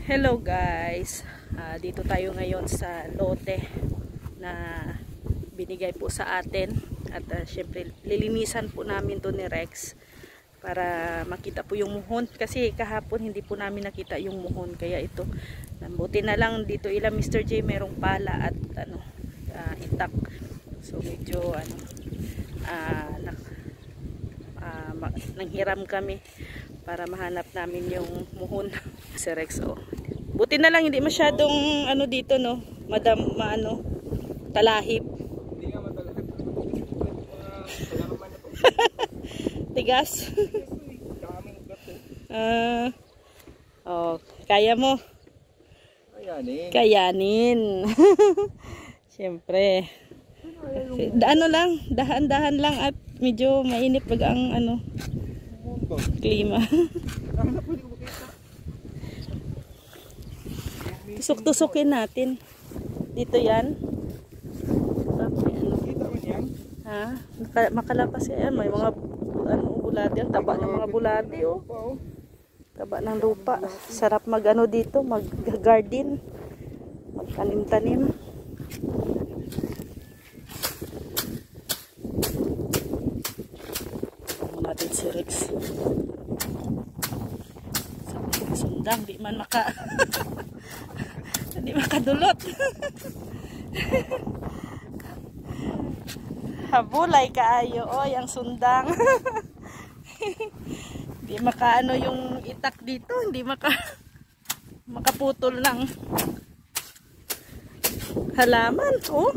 Hello guys, dito tayo ngayon sa lote na binigay po sa atin at syempre lilinisan po namin to ni Rex para makita po yung muhon kasi kahapon hindi po namin nakita yung muhon, kaya ito buti na lang dito ila Mr. J merong pala at itak, so medyo nanghiram kami para mahanap namin yung muhon. Si Rex, oh. Buti na lang hindi masyadong dito, no, madam, talahib. Hindi nga matalahib. Tigas. Oh, kaya mo. Kayanin. Siyempre. Dahan-dahan lang at medyo mainit pag ang klima. Tusok-tusokin natin. Dito yan. Ha? Makalapas yan. May mga bulati. Ang taba ng mga bulati, oh. Taba ng lupa. Sarap dito, mag-garden. Magtanim-tanim. Natin si Rex. Sundang, di man hindi makadulot. Habulay kaayo, oy, ang sundang. Hindi makaano yung itak dito, hindi makaputol ng halaman, oh.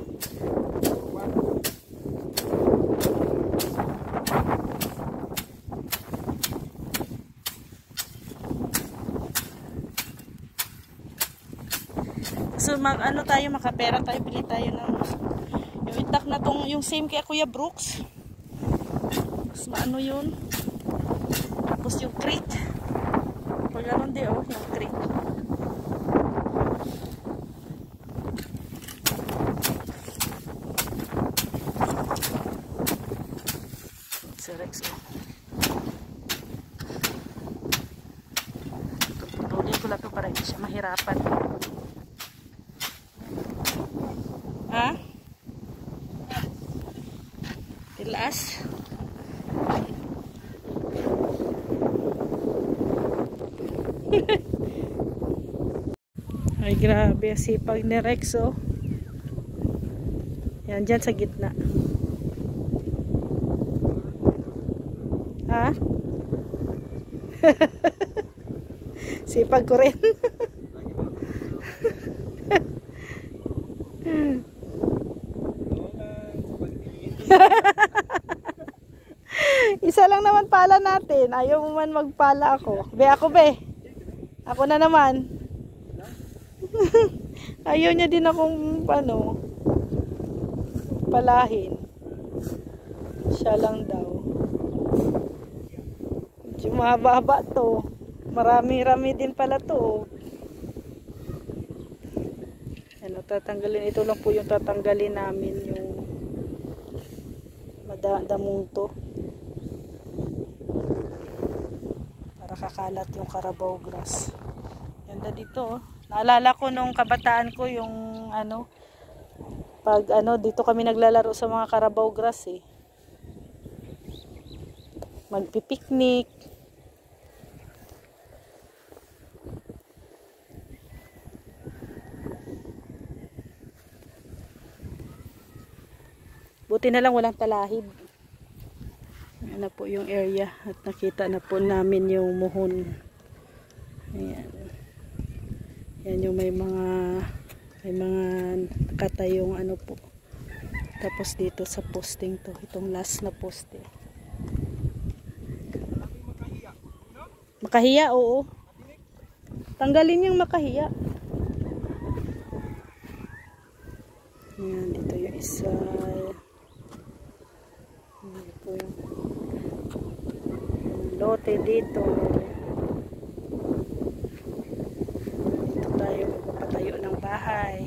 So tayo, makapera tayo, bili tayo ng yung itak na tong, yung same kay Kuya Brooks. Mas maano yun. Tapos yung crate. Pag di, oh, yung crate. Si Rex, oh. Tutulin ko lang ito para hindi siya mahirapan. Ha? Tilas. Ay, grabe. Sipag ni Rex, oh. Yan, dyan sa gitna. Ha? Sipag ko rin. Isa lang naman pala natin. Ayaw mo man magpala ako. Ako Ako na naman. Ayaw niya din akong palahin. Siya lang daw. Medyo mahaba to. Marami-rami din pala to. Tatanggalin. Ito lang po yung tatanggalin namin, yung damong to. Para kakalat yung Carabao grass. Ganda dito, oh. Naalala ko nung kabataan ko yung pag dito kami naglalaro sa mga Carabao grass, eh. Magpipiknik. Buti na lang walang talahib. Ayan na po yung area at nakita na po namin yung muhon. Ayan. Yan yung may mga nakatayong po. Tapos dito sa posting to, itong last na poste. Makahiya, oo. Tanggalin yung makahiya. Ayan, dito yung isa. Ito yung lote dito. Dito tayo magpapatayo ng bahay.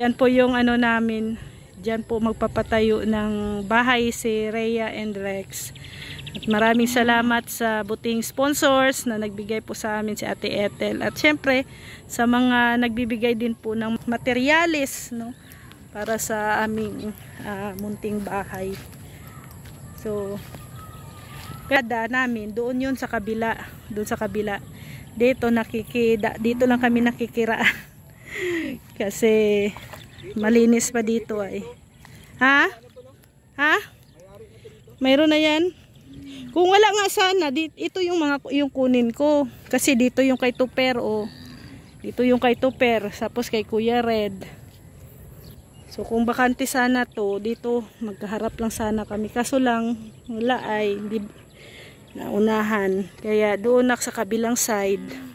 Yan po yung ano namin. Diyan po magpapatayo ng bahay si Rhea and Rex. At maraming salamat sa buting sponsors na nagbigay po sa amin, si Ate Ethel. At syempre sa mga nagbibigay din po ng materyales, no, para sa aming munting bahay. So kada namin doon yun sa kabila, doon sa kabila. Dito dito lang kami nakikiraan. Kasi malinis pa dito ay. Ha? Ha? Mayroon na yan? Kung wala nga sana, ito yung kunin ko. Kasi dito yung kay Tuper, oh. Dito yung kay Tuper, tapos kay Kuya Red. So kung bakante sana to, dito magkaharap lang sana kami. Kaso lang, wala ay, hindi naunahan. Kaya doon sa kabilang side.